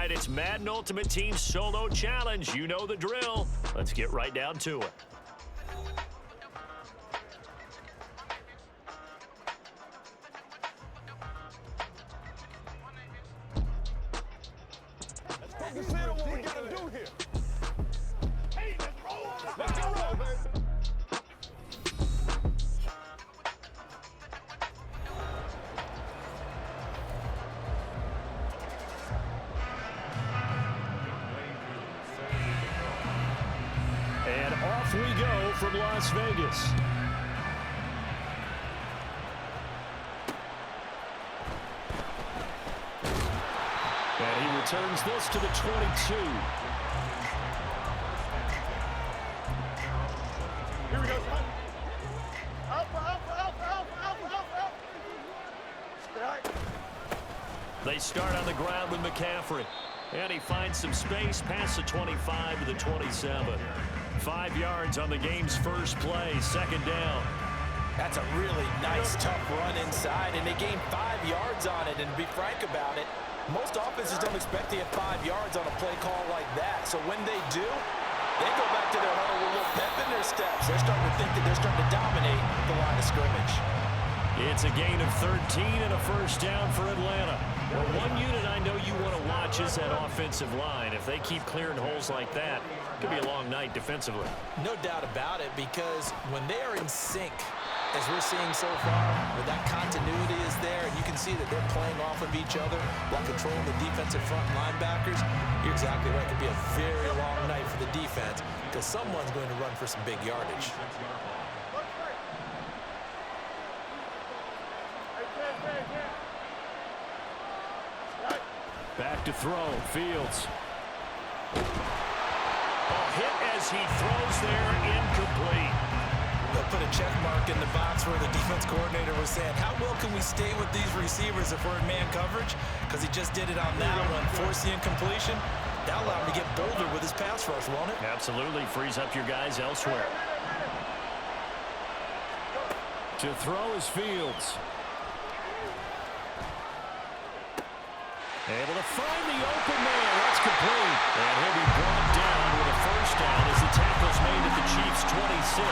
right, it's Madden Ultimate Team Solo Challenge. You know the drill. Let's get right down to it. Consider what we gotta do here. Hey, let's roll. Let's go, baby. And off we go from Las Vegas. And he returns this to the 22. Here we go, son. They start on the ground with McCaffrey. And he finds some space past the 25 to the 27. 5 yards on the game's first play, second down. That's a really nice, tough run inside, and they gained 5 yards on it. And to be frank about it, most offenses don't expect to get 5 yards on a play call like that. So when they do, they go back to their huddle with a little pep in their steps. They're starting to think that they're starting to dominate the line of scrimmage. It's a gain of 13 and a first down for Atlanta. Well, one unit I know you want to watch is that offensive line. If they keep clearing holes like that, it could be a long night defensively. No doubt about it, because when they are in sync, as we're seeing so far, where that continuity is there, and you can see that they're playing off of each other while controlling the defensive front linebackers, you're exactly right. It could be a very long night for the defense because someone's going to run for some big yardage. Back to throw, Fields. Hit as he throws there, incomplete. They'll put a check mark in the box where the defense coordinator was saying, how well can we stay with these receivers if we're in man coverage? Because he just did it on that one, force the incompletion. That'll allow him to get bolder with his pass rush, won't it? Absolutely, frees up your guys elsewhere. To throw is Fields. Able to find the open man. That's complete. And he'll be brought down with a first down as the tackle's made at the Chiefs' 26.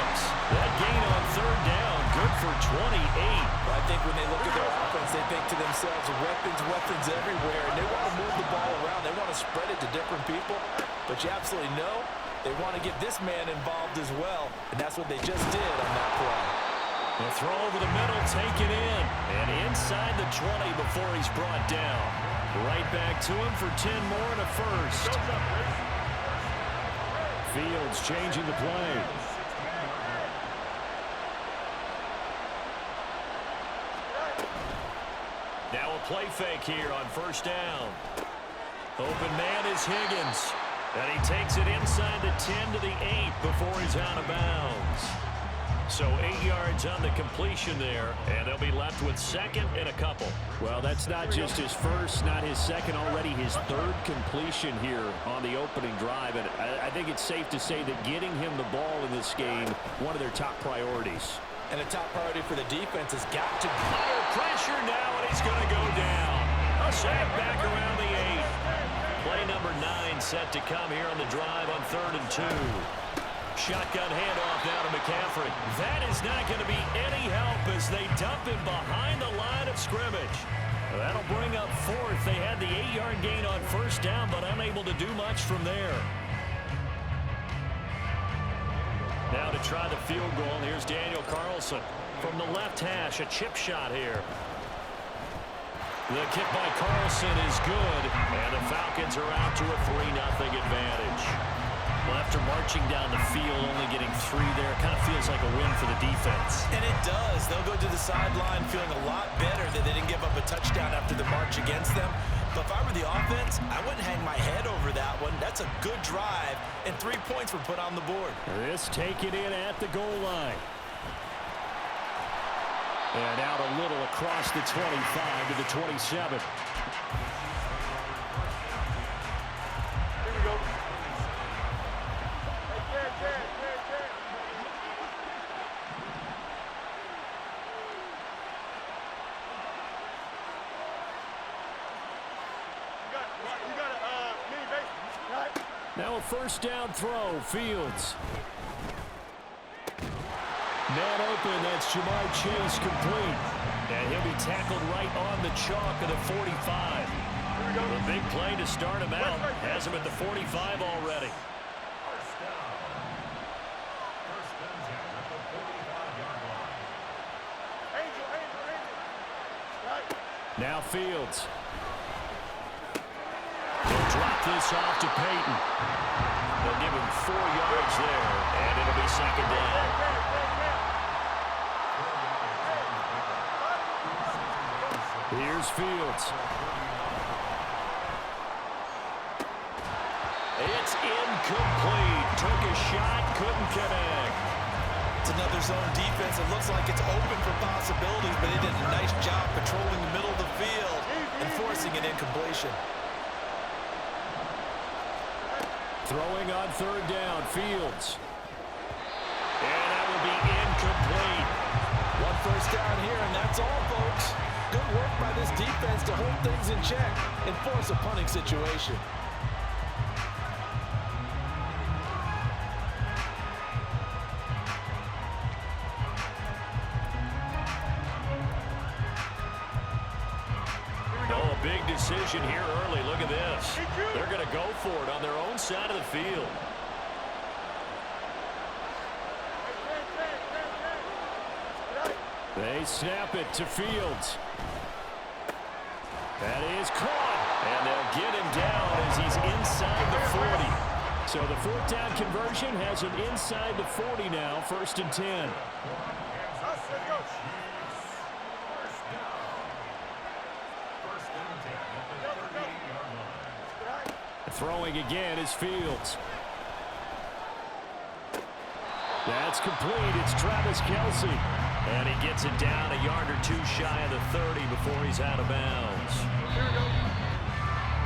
That gain on third down, good for 28. I think when they look at their offense, they think to themselves, weapons everywhere, and they want to move the ball around. They want to spread it to different people. But you absolutely know they want to get this man involved as well, and that's what they just did on that play. The throw over the middle, taken in, and inside the 20 before he's brought down. Right back to him for 10 more and a first. Fields changing the play. Now a play fake here on first down. Open man is Higgins. And he takes it inside the 10 to the 8 before he's out of bounds. So 8 yards on the completion there, and they'll be left with second and a couple. Well, that's not just his first, not his second, already his third completion here on the opening drive. And I think it's safe to say that getting him the ball in this game, one of their top priorities. And a top priority for the defense has got to be. Under pressure now, and he's going to go down. A sack back around the 8. Play number 9 set to come here on the drive on 3rd and 2. Shotgun handoff now to McCaffrey. That is not going to be any help as they dump him behind the line of scrimmage. That'll bring up 4th. They had the 8-yard gain on first down, but unable to do much from there. Now to try the field goal, here's Daniel Carlson. From the left hash, a chip shot here. The kick by Carlson is good, and the Falcons are out to a 3-0 advantage. Well, after marching down the field, only getting 3 there, kind of feels like a win for the defense. And it does. They'll go to the sideline feeling a lot better that they didn't give up a touchdown after the march against them. But if I were the offense, I wouldn't hang my head over that one. That's a good drive, and 3 points were put on the board. This taken in at the goal line. And out a little across the 25 to the 27. You gotta Now a first down throw, Fields. Man open, that's Jamar Chase complete. And he'll be tackled right on the chalk of the 45. A big play to start him out. Has him at the 45 already. Now Fields. He'll drop this off to Peyton. They'll give him 4 yards there, and it'll be second down. Here's Fields. It's incomplete. Took a shot, couldn't connect. It's another zone defense. It looks like it's open for possibilities, but they did a nice job patrolling the middle of the field and forcing an incompletion. Throwing on third down, Fields. And that will be incomplete. One first down here, and that's all, folks. Good work by this defense to hold things in check and force a punting situation. Oh, a big decision here early. Look at this. They're going to go for it on their own side of the field. They snap it to Fields. That is caught. And they'll get him down as he's inside the 40. So the fourth down conversion has him inside the 40 now, 1st and 10. Throwing again is Fields. That's complete. It's Travis Kelce. And he gets it down a yard or 2 shy of the 30 before he's out of bounds.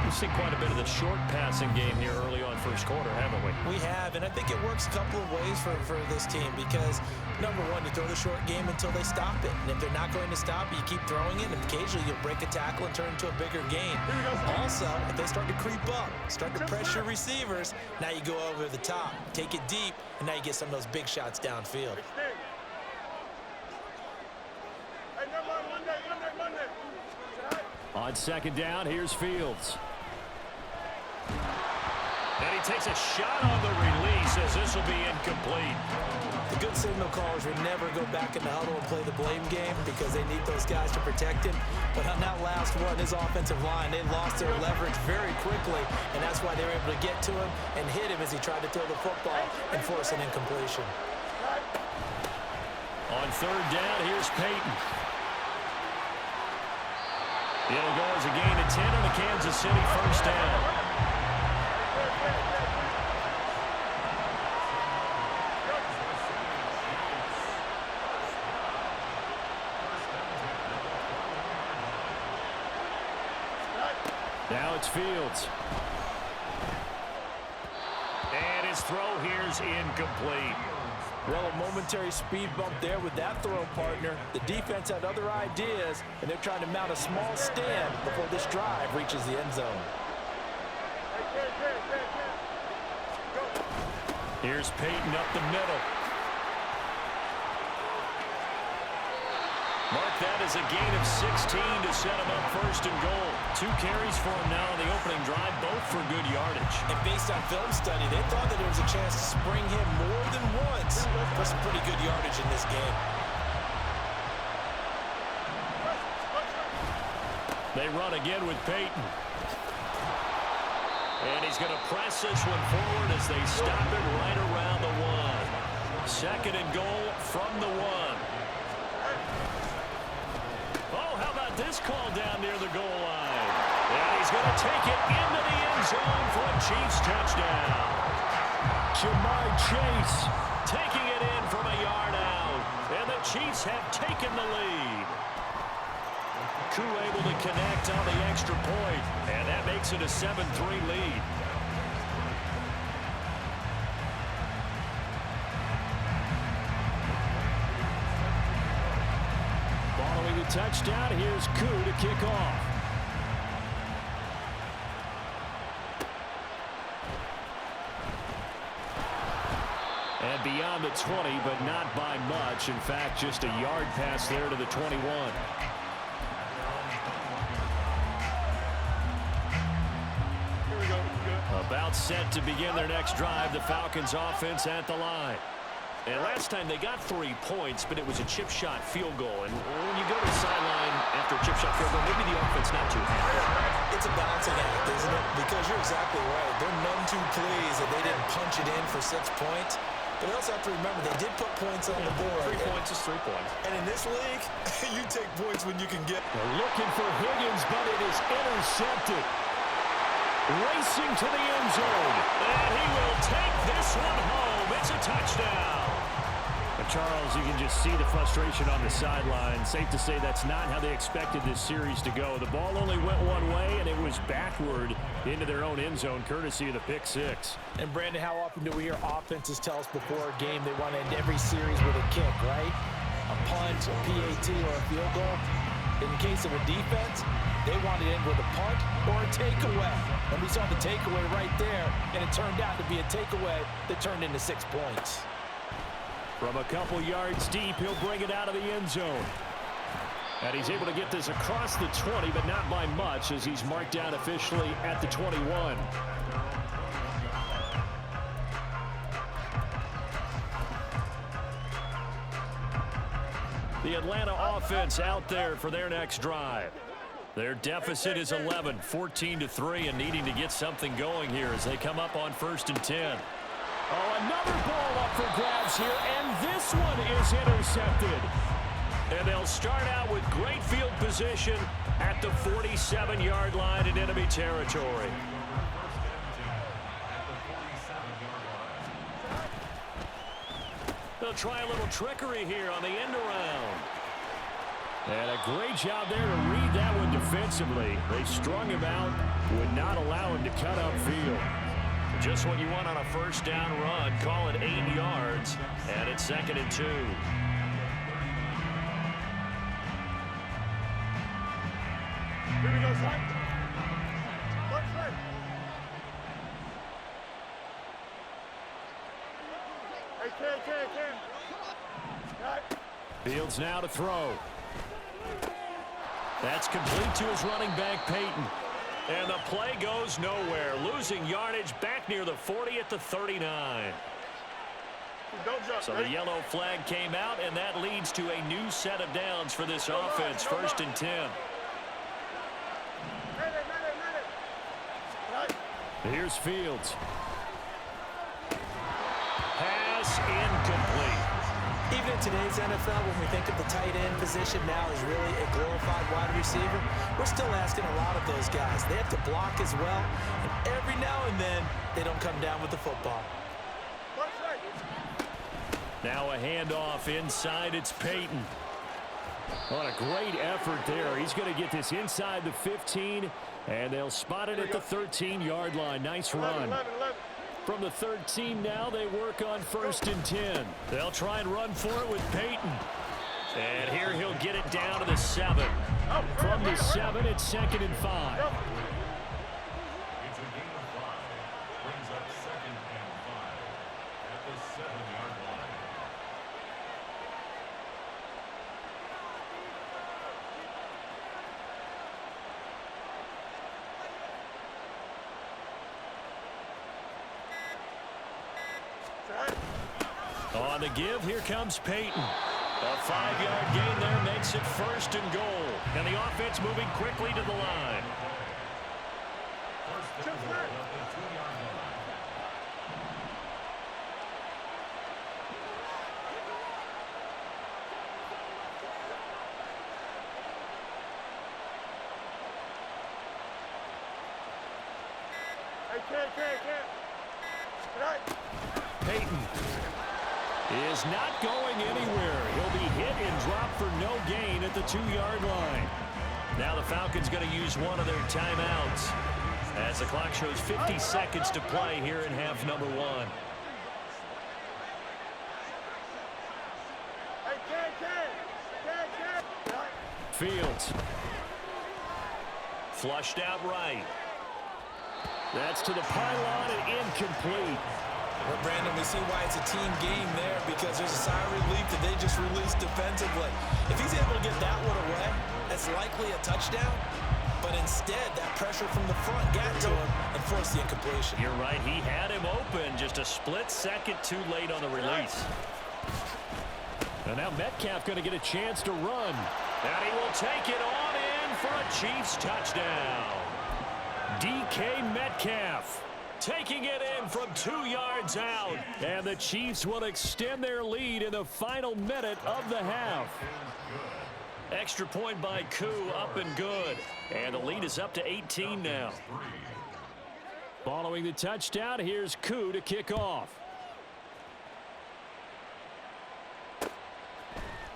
We've seen quite a bit of the short passing game here early on first quarter, haven't we? We have, and I think it works a couple of ways for this team because, number one, you throw the short game until they stop it. And if they're not going to stop it, you keep throwing it, and occasionally you'll break a tackle and turn into a bigger gain. Also, if they start to creep up, start to pressure receivers, now you go over the top, take it deep, and now you get some of those big shots downfield. On second down, here's Fields. And he takes a shot on the release as this will be incomplete. The good signal callers would never go back in the huddle and play the blame game because they need those guys to protect him. But on that last one, his offensive line, they lost their leverage very quickly, and that's why they were able to get to him and hit him as he tried to throw the football and force an incompletion. On third down, here's Peyton. It'll go as a gain of 10 on the Kansas City first down. Now it's Fields. And his throw here's incomplete. Well, a momentary speed bump there with that throw, partner. The defense had other ideas, and they're trying to mount a small stand before this drive reaches the end zone. Here's Peyton up the middle. Mark that as a gain of 16 to set him up 1st and goal. 2 carries for him now on the opening drive, both for good yardage. And based on film study, they thought that there was a chance to spring him more than once for some pretty good yardage in this game. They run again with Peyton. And he's going to press this one forward as they stop it right around the 1. 2nd and goal from the 1. Oh, how about this call down near the goal line? And he's going to take it into the end zone for a Chiefs touchdown. Jamar Chase taking it in from a yard out. And the Chiefs have taken the lead. Koo able to connect on the extra point. And that makes it a 7-3 lead. Following the touchdown, here's Koo to kick off. beyond the 20, but not by much. In fact, just a yard pass there to the 21. Here we go. About set to begin their next drive. The Falcons offense at the line. And last time they got 3 points, but it was a chip shot field goal. And when you go to the sideline after a chip shot field goal, maybe the offense not too happy. It's a balancing act, isn't it? Because you're exactly right. They're none too pleased that they didn't punch it in for 6 points. But you also have to remember they did put points on the board. 3 points is 3 points. And in this league, you take points when you can get. They're looking for Higgins, but it is intercepted. Racing to the end zone. And he will take this one home. It's a touchdown. Charles, you can just see the frustration on the sideline. Safe to say that's not how they expected this series to go. The ball only went one way, and it was backward into their own end zone, courtesy of the pick six. And, Brandon, how often do we hear offenses tell us before a game they want to end every series with a kick, right? A punt, a PAT, or a field goal. In the case of a defense, they want to end with a punt or a takeaway. And we saw the takeaway right there, and it turned out to be a takeaway that turned into 6 points. From a couple yards deep, he'll bring it out of the end zone. And he's able to get this across the 20, but not by much, as he's marked down officially at the 21. The Atlanta offense out there for their next drive. Their deficit is 11, 14-3, and needing to get something going here as they come up on 1st and 10. Oh, another ball up for grabs here, and this one is intercepted. And they'll start out with great field position at the 47-yard line in enemy territory. They'll try a little trickery here on the end around. And a great job there to read that one defensively. They strung him out, would not allow him to cut upfield. Just what you want on a first down run. Call it 8 yards, and it's 2nd and 2. Here we go, son. Watch right. Hey, Ken. Right. Fields now to throw. That's complete to his running back, Peyton. And the play goes nowhere. Losing yardage back near the 40 at the 39. Don't jump. So the yellow flag came out, and that leads to a new set of downs for this offense. 1st and 10. Right. Here's Fields. Pass incomplete. Even in today's NFL, when we think of the tight end position now as really a glorified wide receiver, we're still asking a lot of those guys. They have to block as well, and every now and then, they don't come down with the football. Now a handoff inside. It's Peyton. What a great effort there. He's going to get this inside the 15, and they'll spot it at the 13-yard line. Nice run. 11. From the 13 now, they work on 1st and 10. They'll try and run for it with Peyton. And here he'll get it down to the 7. From the 7, it's 2nd and 5. It's a gain of 5. Brings up 2nd and 5 at the 7-yard line. On the give, here comes Peyton. A 5-yard gain there makes it 1st and goal. And the offense moving quickly to the line. First and goal at the 2-yard line. Hey, Ken. Right. Peyton is not going anywhere. He'll be hit and dropped for no gain at the 2-yard line. Now the Falcons going to use one of their timeouts as the clock shows 50 seconds to play here in half number 1. Hey, Ken. Right. Fields. Flushed out right. That's to the pylon and incomplete. Well, Brandon, we see why it's a team game there, because there's a sigh of relief that they just released defensively. If he's able to get that one away, that's likely a touchdown. But instead, that pressure from the front got to him and forced the incompletion. You're right. He had him open, just a split second too late on the release. And now Metcalf going to get a chance to run. And he will take it on in for a Chiefs touchdown. DK Metcalf taking it in from 2 yards out. And the Chiefs will extend their lead in the final minute of the half. Extra point by Koo, up and good. And the lead is up to 18 now. Following the touchdown, here's Koo to kick off.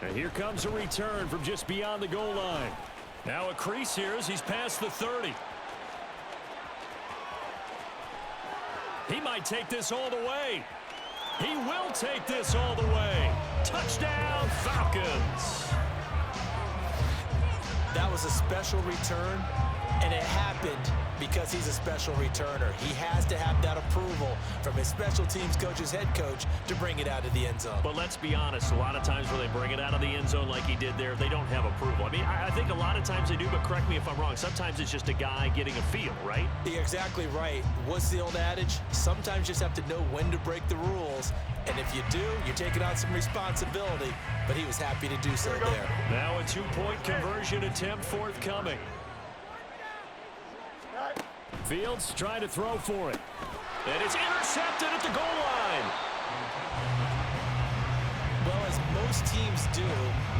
And here comes a return from just beyond the goal line. Now a crease here as he's past the 30. He might take this all the way. He will take this all the way. Touchdown, Falcons. That was a special return, and it happened because he's a special returner. He has to have that approval from his special teams coach's head coach to bring it out of the end zone. But let's be honest, a lot of times when they bring it out of the end zone like he did there, they don't have approval. I mean, I think a lot of times they do, but correct me if I'm wrong. Sometimes it's just a guy getting a feel, right? You're exactly right. What's the old adage? Sometimes you just have to know when to break the rules. And if you do, you're taking on some responsibility. But he was happy to do so there. Now a two-point conversion attempt forthcoming. Fields trying to throw for it. And it's intercepted at the goal line. Well, as most teams do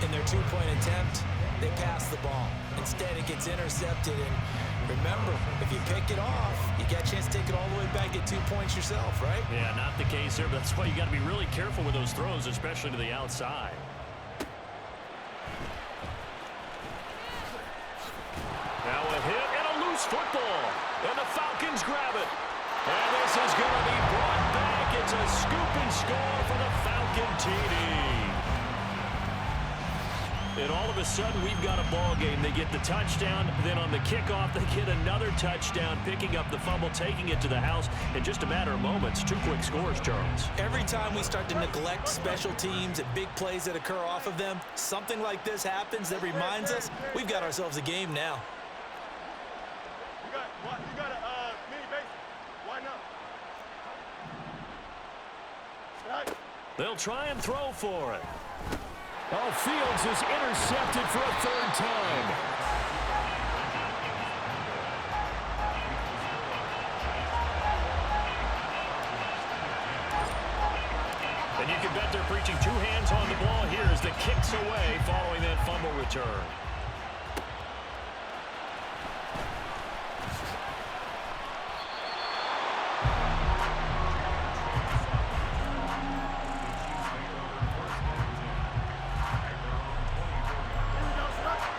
in their two-point attempt, they pass the ball. Instead, it gets intercepted. And remember, if you pick it off, you get a chance to take it all the way back, get 2 points yourself, right? Yeah, not the case there, but that's why you got to be really careful with those throws, especially to the outside. Now a hit and a loose football. And the Falcons grab it. And this is going to be brought back. It's a scoop and score for the Falcon TD. And all of a sudden, we've got a ball game. They get the touchdown. Then on the kickoff, they get another touchdown, picking up the fumble, taking it to the house in just a matter of moments. 2 quick scores, Charles. Every time we start to neglect special teams and big plays that occur off of them, something like this happens that reminds us we've got ourselves a game now. You got a mini base. Why not? They'll try and throw for it. Oh, Fields is intercepted for a 3rd time. And you can bet they're preaching 2 hands on the ball here as the kick's away following that fumble return.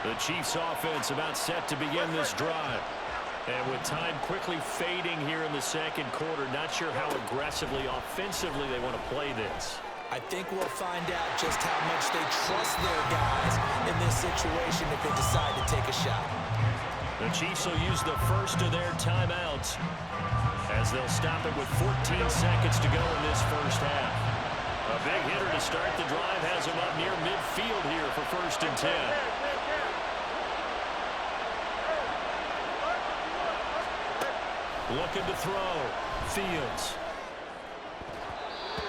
The Chiefs offense about set to begin this drive. And with time quickly fading here in the second quarter, not sure how aggressively, offensively they want to play this. I think we'll find out just how much they trust their guys in this situation if they decide to take a shot. The Chiefs will use the first of their timeouts as they'll stop it with 14 seconds to go in this first half. A big hitter to start the drive has him up near midfield here for 1st and 10. Looking to throw. Fields.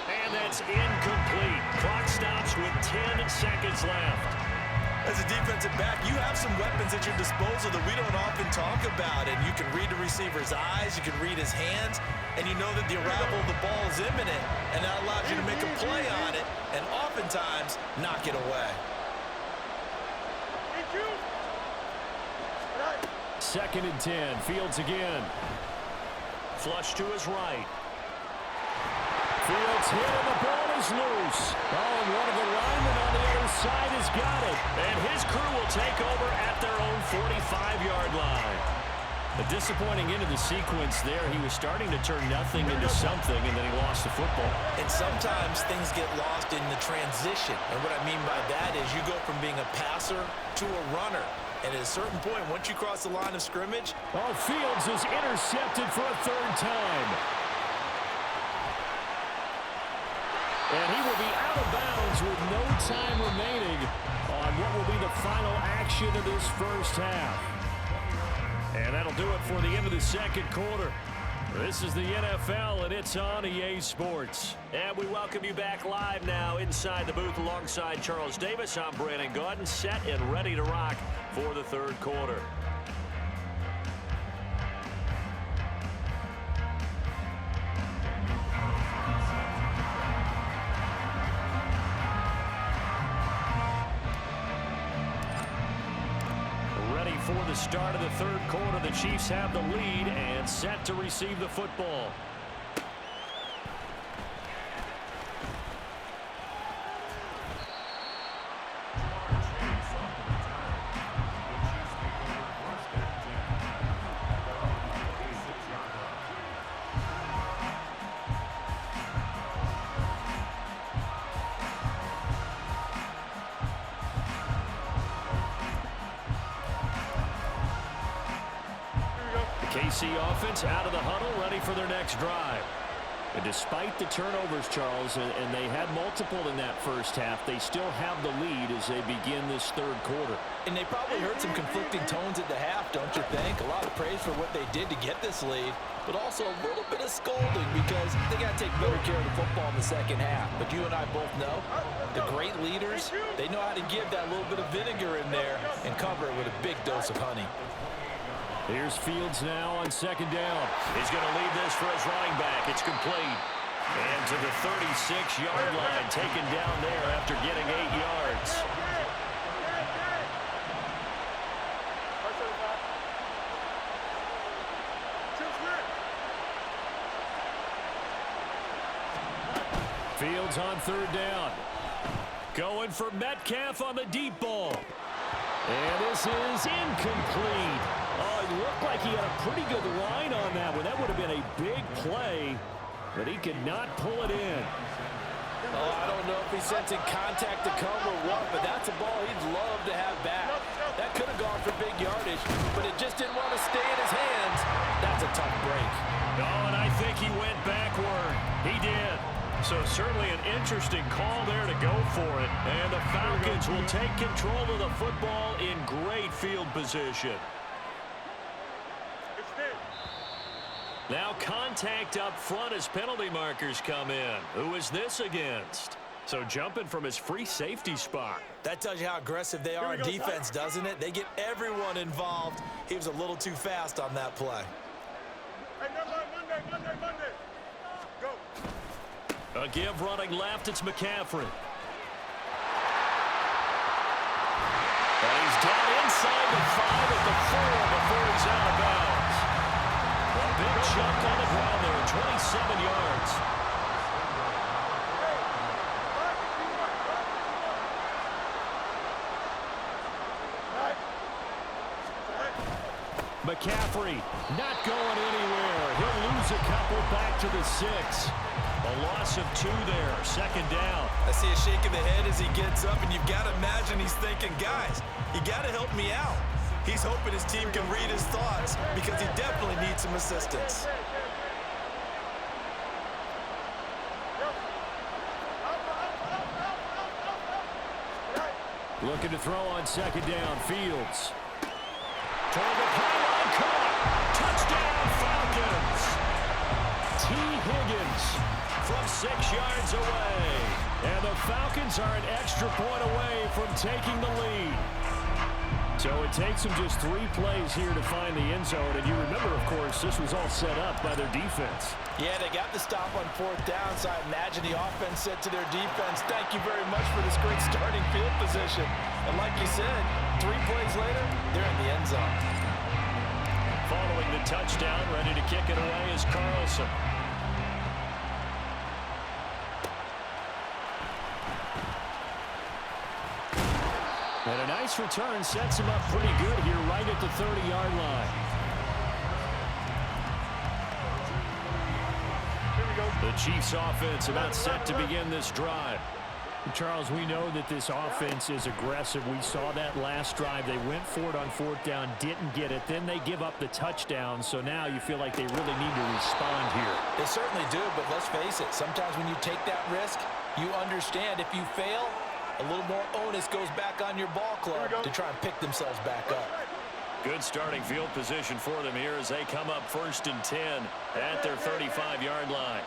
And that's incomplete. Clock stops with 10 seconds left. As a defensive back, you have some weapons at your disposal that we don't often talk about. And you can read the receiver's eyes, you can read his hands, and you know that the arrival of the ball is imminent. And that allows you to make a play on it and oftentimes knock it away. 2nd and 10. Fields again. Flush to his right. Fields hit and the ball is loose. Oh, and one of the linemen on the other side has got it. And his crew will take over at their own 45-yard line. A disappointing end of the sequence there. He was starting to turn nothing into something, and then he lost the football. And sometimes things get lost in the transition. And what I mean by that is you go from being a passer to a runner. And at a certain point, once you cross the line of scrimmage... Oh, Fields is intercepted for a 3rd time. And he will be out of bounds with no time remaining on what will be the final action of this first half. And that'll do it for the end of the second quarter. This is the NFL, and it's on EA Sports. And we welcome you back live now inside the booth alongside Charles Davis. I'm Brandon Gaudin, set and ready to rock for the third quarter. For the start of the third quarter, the Chiefs have the lead and set to receive the football. KC offense out of the huddle, ready for their next drive. And despite the turnovers, Charles, and they had multiple in that first half, they still have the lead as they begin this third quarter. And they probably heard some conflicting tones at the half, don't you think? A lot of praise for what they did to get this lead, but also a little bit of scolding because they got to take better care of the football in the second half. But you and I both know the great leaders, they know how to give that little bit of vinegar in there and cover it with a big dose of honey. Here's Fields now on second down. He's going to lead this for his running back. It's complete. And to the 36-yard line, taken down there after getting 8 yards. Fields on third down. Going for Metcalf on the deep ball. And this is incomplete. Oh, it looked like he had a pretty good line on that one. That would have been a big play, but he could not pull it in. Oh, I don't know if he's sensing contact to come or what, but that's a ball he'd love to have back. That could have gone for big yardage, but it just didn't want to stay in his hands. That's a tough break. Oh, and I think he went backward. He did. So certainly an interesting call there to go for it. And the Falcons will take control of the football in great field position. Now contact up front as penalty markers come in. Who is this against? So jumping from his free safety spot. That tells you how aggressive they are on defense, doesn't it? They get everyone involved. He was a little too fast on that play. Hey, Monday. Go. A give running left, it's McCaffrey. And he's down inside the 5 at the 4 before he's out of bounds. A big chunk on the ground there, 27 yards. McCaffrey not going anywhere. He'll lose a couple back to the 6. A loss of 2 there, second down. I see a shake of the head as he gets up, and you've got to imagine he's thinking, guys, you got to help me out. He's hoping his team can read his thoughts because he definitely needs some assistance. Looking to throw on second down, Fields. Toward the pylon, caught. Touchdown, Falcons. T. Higgins from 6 yards away. And the Falcons are an extra point away from taking the lead. So it takes them just 3 plays here to find the end zone. And you remember, of course, this was all set up by their defense. Yeah, they got the stop on fourth down, so I imagine the offense said to their defense, thank you very much for this great starting field position. And like you said, 3 plays later, they're in the end zone. Following the touchdown, ready to kick it away is Carlson. And a nice return sets him up pretty good here right at the 30-yard line. The Chiefs offense about set to begin this drive. Charles, we know that this offense is aggressive. We saw that last drive. They went for it on fourth down, didn't get it. Then they give up the touchdown. So now you feel like they really need to respond here. They certainly do, but let's face it. Sometimes when you take that risk, You understand if you fail, a little more onus goes back on your ball club to try and pick themselves back up. Good starting field position for them here as they come up 1st and 10 at their 35-yard line.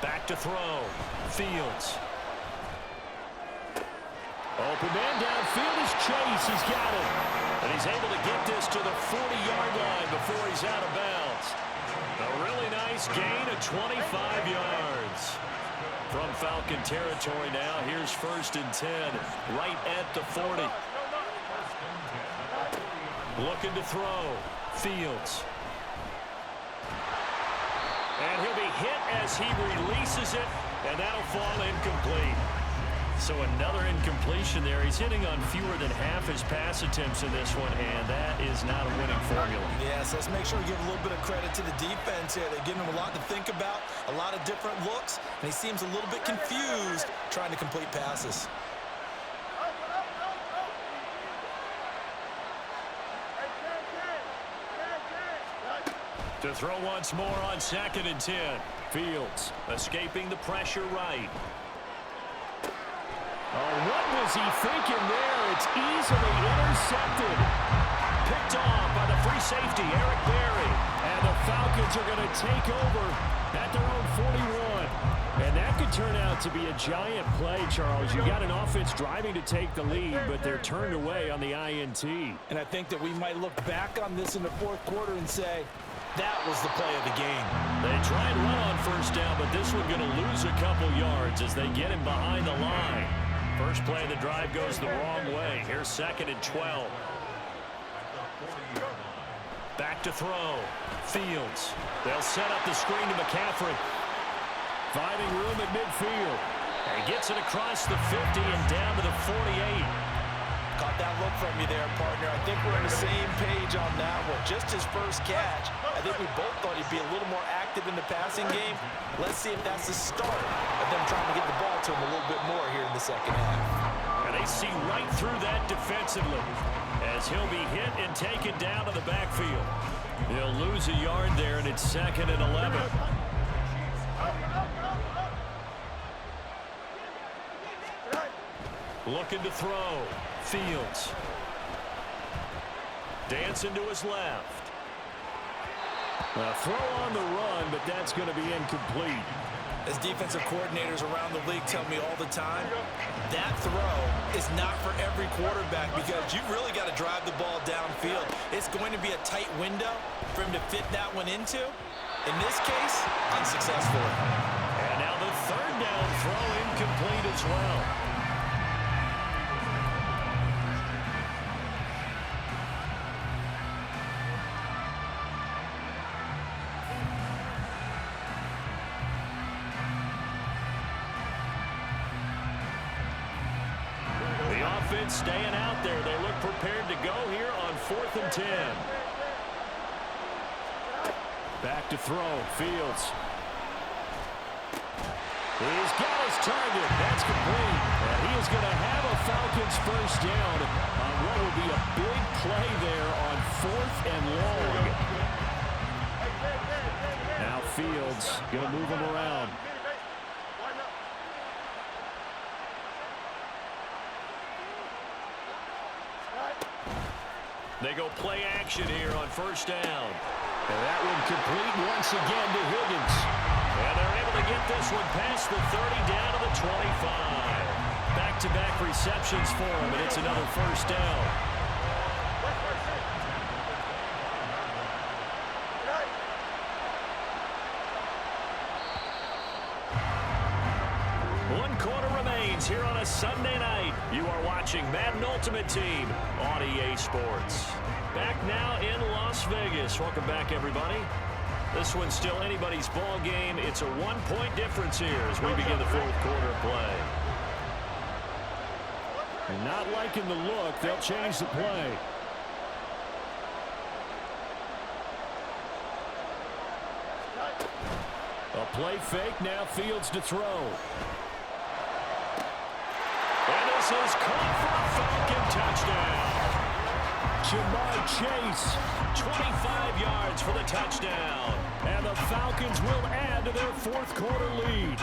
Back to throw. Fields. Open man downfield is Chase. He's got it. And he's able to get this to the 40-yard line before he's out of bounds. A really nice gain of 25 yards. From Falcon territory now, here's 1st and 10, right at the 40. Looking to throw. Fields. And he'll be hit as he releases it, and that'll fall incomplete. So another incompletion there. He's hitting on fewer than half his pass attempts in this one, and that is not a winning formula. Yes, let's make sure we give a little bit of credit to the defense here. They're giving him a lot to think about, a lot of different looks, and he seems a little bit confused trying to complete passes. To throw once more on 2nd and 10. Fields escaping the pressure right. Oh, what was he thinking there? It's easily intercepted. Picked off by the free safety, Eric Berry. And the Falcons are going to take over at their own 41. And that could turn out to be a giant play, Charles. You got an offense driving to take the lead, but they're turned away on the INT. And I think that we might look back on this in the 4th quarter and say, that was the play of the game. They try and run on 1st down, but this one's going to lose a couple yards as they get him behind the line. First play of the drive goes the wrong way. Here's 2nd and 12. Back to throw. Fields. They'll set up the screen to McCaffrey. Finding room at midfield. And gets it across the 50 and down to the 48. Caught that look from you there, partner. I think we're on the same page on that one. Just his first catch. I think we both thought he'd be a little more active in the passing game. Let's see if that's the start of them trying to get the ball to him a little bit more here in the 2nd half. And they see right through that defensively as he'll be hit and taken down to the backfield. He'll lose a yard there, and it's 2nd and 11. Looking to throw. Fields. Dancing to his left. A throw on the run, but that's going to be incomplete. As defensive coordinators around the league tell me all the time, that throw is not for every quarterback because you've really got to drive the ball downfield. It's going to be a tight window for him to fit that one into. In this case, unsuccessfully. And now the 3rd down throw incomplete as well. Staying out there. They look prepared to go here on 4th and 10. Back to throw. Fields. He's got his target. That's complete. And he is going to have a Falcons 1st down on what will be a big play there on 4th and long. Now Fields going to move him around. They go play action here on 1st down. And that one complete once again to Higgins. And they're able to get this one past the 30 down to the 25. Back-to-back receptions for him, and it's another 1st down. One quarter remains here on a Sunday night. You are watching Madden Ultimate Team on EA Sports. Back now in Las Vegas. Welcome back, everybody. This one's still anybody's ball game. It's a 1-point difference here as we begin the 4th quarter play. And not liking the look, they'll change the play. A play fake, now Fields to throw. And this is caught for a Falcon touchdown. Jamar Chase, 25 yards for the touchdown. And the Falcons will add to their fourth quarter lead.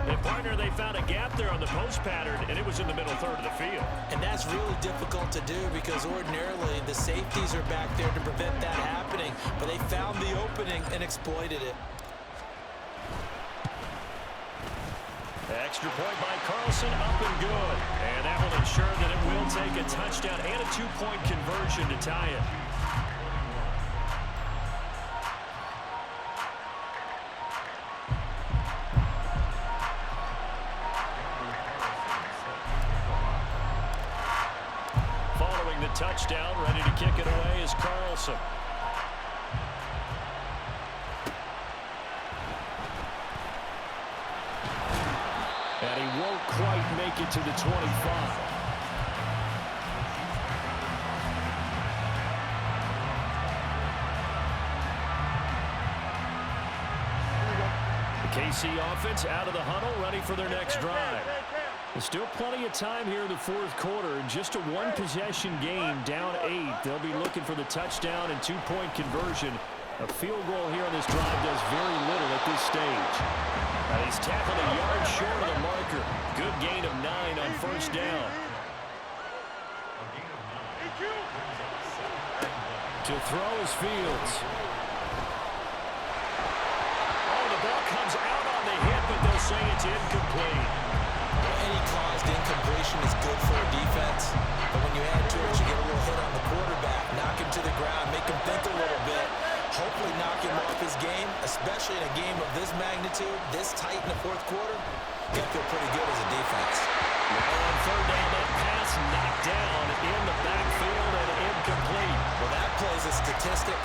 And partner, they found a gap there on the post pattern, and it was in the middle third of the field. And that's really difficult to do because ordinarily the safeties are back there to prevent that happening. But they found the opening and exploited it. Extra point by Carlson, up and good. And that will ensure that it will take a touchdown and a two-point conversion to tie it. Following the touchdown, ready to kick it away is Carlson. And he won't quite make it to the 25. The KC offense out of the huddle, ready for their next drive. There's still plenty of time here in the fourth quarter. Just a one-possession game, down 8. They'll be looking for the touchdown and two-point conversion. A field goal here on this drive does very little at this stage. And he's tackled a yard short of the marker. Good gain of 9 on first down. To throw is Fields. Oh, the ball comes out on the hit, but they'll say it's incomplete. Any caused incompletion is good for a defense, but when you add to it, you get a little hit on the quarterback, knock him to the ground, make him think a little bit, hopefully knock him off his game, especially in a game of this magnitude, this tight in the fourth quarter. You feel pretty good as a defense. Now on third down, that pass knocked down in the backfield and incomplete. Well, that plays a statistic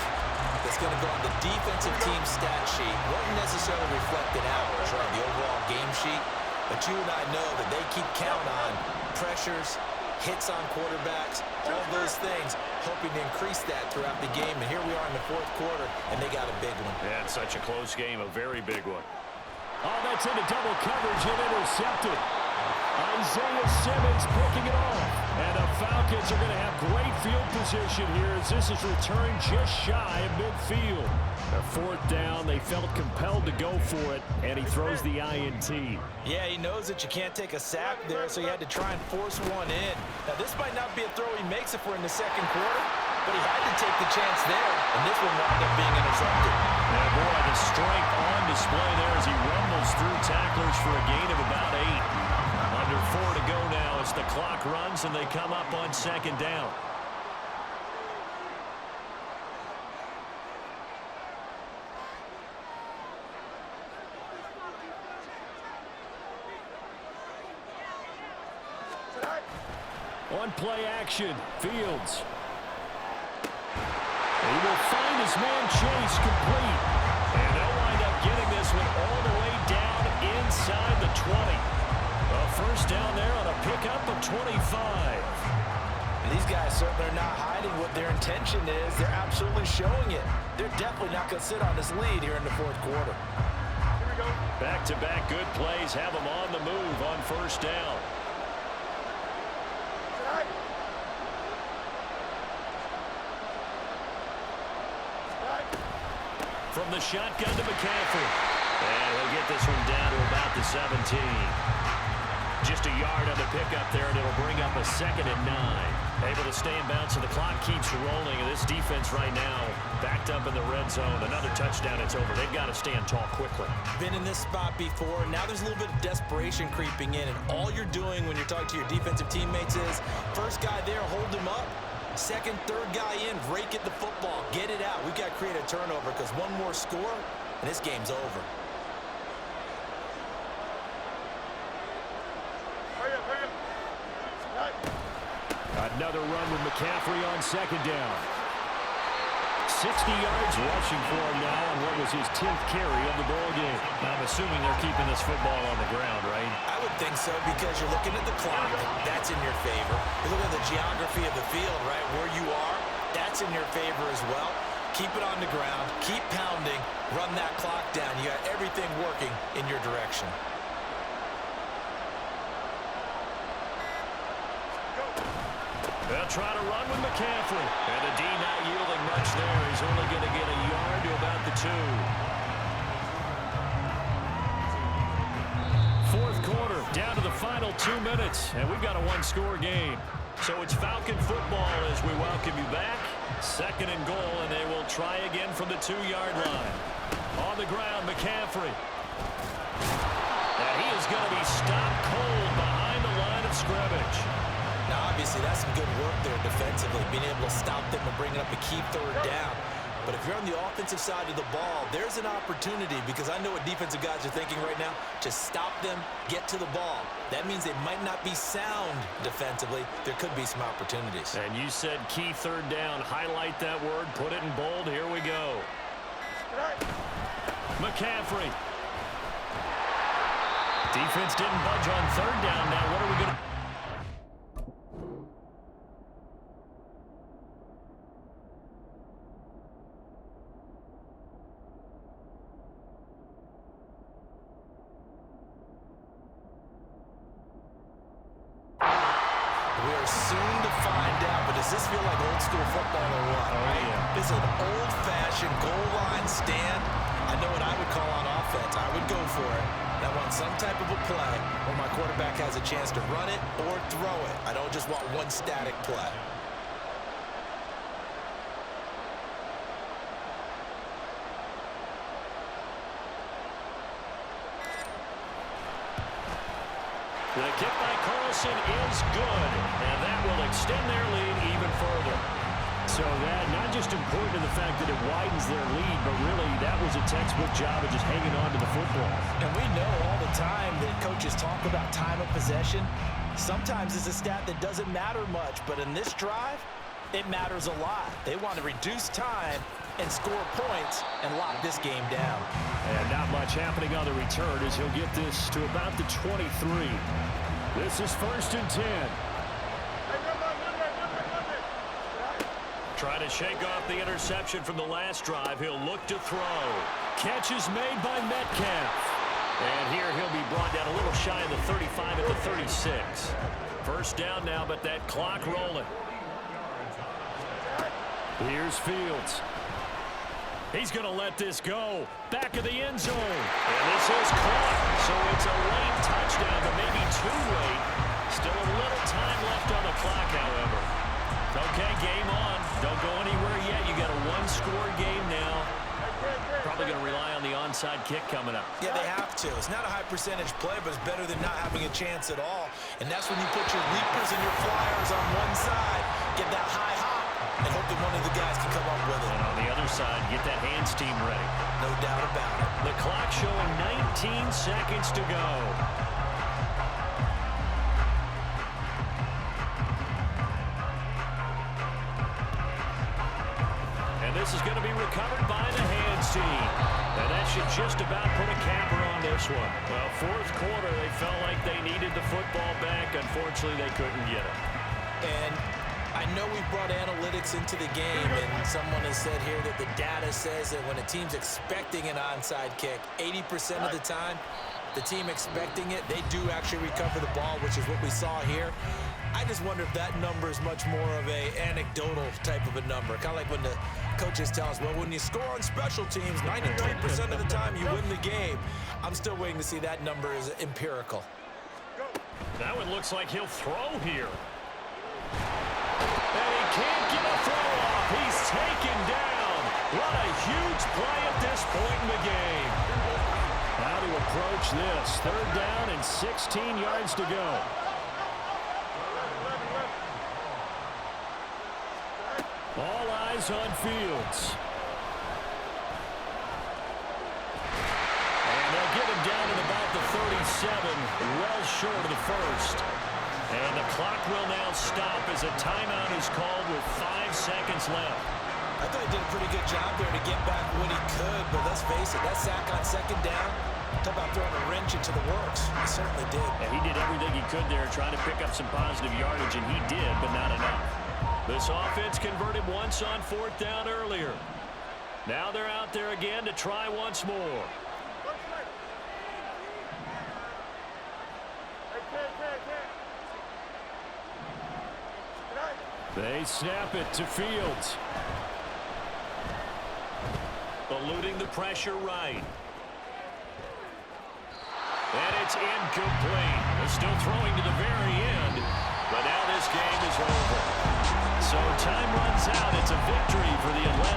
that's going to go on the defensive team stat sheet. Won't necessarily reflect in hours, right, the overall game sheet. But you and I know that they keep count on pressures, hits on quarterbacks, all those things, hoping to increase that throughout the game. And here we are in the fourth quarter, and they got a big one. Yeah, it's such a close game, a very big one. Oh, that's into double coverage and intercepted. Isaiah Simmons picking it off. And the Falcons are going to have great field position here as this is returned just shy of midfield. A fourth down, they felt compelled to go for it, and he throws the INT. Yeah, he knows that you can't take a sack there, so he had to try and force one in. Now, this might not be a throw he makes if we're in the second quarter, but he had to take the chance there, and this one wound up being intercepted. Yeah, boy, the strength on display there as he rumbles through tacklers for a gain of about 8. Under 4 to go now as the clock runs and they come up on second down. On play action, Fields. He will find his man Chase complete. And they'll wind up getting this one all the way down inside the 20. A first down there on a pickup of 25. And these guys certainly are not hiding what their intention is. They're absolutely showing it. They're definitely not going to sit on this lead here in the fourth quarter. Back-to-back good plays have them on the move on first down. From the shotgun to McCaffrey. And he'll get this one down to about the 17. Just a yard on the pickup there, and it'll bring up a 2nd and 9. Able to stay in bounds, so the clock keeps rolling. And this defense right now backed up in the red zone. Another touchdown, it's over. They've got to stand tall quickly. Been in this spot before. Now there's a little bit of desperation creeping in. And all you're doing when you're talking to your defensive teammates is, first guy there, hold him up. Second, third guy in, rake at the football. Get it out. We've got to create a turnover because one more score, and this game's over. Another run with McCaffrey on second down. 60 yards rushing for him now on what was his 10th carry of the ball game. I'm assuming they're keeping this football on the ground, right? I would think so because you're looking at the clock. That's in your favor. You're looking at the geography of the field, right? Where you are, that's in your favor as well. Keep it on the ground. Keep pounding. Run that clock down. You got everything working in your direction. They'll try to run with McCaffrey. And the D not yielding much there. He's only going to get a yard to about the 2. down to the final 2 minutes, and we've got a one-score game. So it's Falcon football as we welcome you back. 2nd and goal, and they will try again from the 2-yard line. On the ground, McCaffrey. And he is going to be stopped cold behind the line of scrimmage. Now, obviously, that's some good work there defensively, being able to stop them and bring up a key 3rd down. But if you're on the offensive side of the ball, there's an opportunity, because I know what defensive guys are thinking right now. Just stop them, get to the ball. That means they might not be sound defensively. There could be some opportunities. And you said key 3rd down. Highlight that word. Put it in bold. Here we go. McCaffrey. Defense didn't budge on 3rd down. Now what are we going to... Soon to find out, but does this feel like old school football or what? Right? Yeah. This is an old-fashioned goal line stand. I know what I would call on offense. I would go for it. And I want some type of a play where my quarterback has a chance to run it or throw it. I don't just want one static play. The kick by Carlson is good, and that will extend their lead even further. So that not just important to the fact that it widens their lead, but really that was a textbook job of just hanging on to the football. And we know all the time that coaches talk about time of possession. Sometimes it's a stat that doesn't matter much, but in this drive, it matters a lot. They want to reduce time and score points and lock this game down. And not much happening on the return as he'll get this to about the 23. This is 1st and 10. Trying to shake off the interception from the last drive. He'll look to throw. Catch is made by Metcalf. And here he'll be brought down a little shy of the 35 at the 36. 1st down now, but that clock rolling. Here's Fields. He's going to let this go. Back of the end zone. And this is caught. So it's a late touchdown, but maybe too late. Still a little time left on the clock, however. Okay, game on. Don't go anywhere yet. You got a one-score game now. Probably going to rely on the onside kick coming up. Yeah, they have to. It's not a high percentage play, but it's better than not having a chance at all. And that's when you put your leapers and your flyers on one side, get that high hop, and hope that one of the guys can come up with it. And on the other side, get that hands team ready. No doubt about it. The clock showing 19 seconds to go. And this is going to be recovered by the hands team. And that should just about put a capper on this one. Well, 4th quarter, they felt like they needed the football back. Unfortunately, they couldn't get it. And I know we've brought analytics into the game, and someone has said here that the data says that when a team's expecting an onside kick, 80% of the time, the team expecting it, they do actually recover the ball, which is what we saw here. I just wonder if that number is much more of a anecdotal type of a number. Kind of like when the coaches tell us, well, when you score on special teams, 93% of the time you win the game. I'm still waiting to see that number is empirical. That one looks like he'll throw here. And he can't get a throw off. He's taken down. What a huge play at this point in the game. How to approach this. 3rd down and 16 yards to go. All eyes on Fields. And they'll get him down at about the 37, well short of the 1st. And the clock will now stop as a timeout is called with 5 seconds left. I thought he did a pretty good job there to get back when he could, but let's face it, that sack on 2nd down, talk about throwing a wrench into the works. He certainly did. And he did everything he could there trying to pick up some positive yardage, and he did, but not enough. This offense converted once on 4th down earlier. Now they're out there again to try once more. They snap it to Fields. Eluding the pressure right. And it's incomplete. They're still throwing to the very end, but now this game is over. So time runs out. It's a victory for the Atlanta.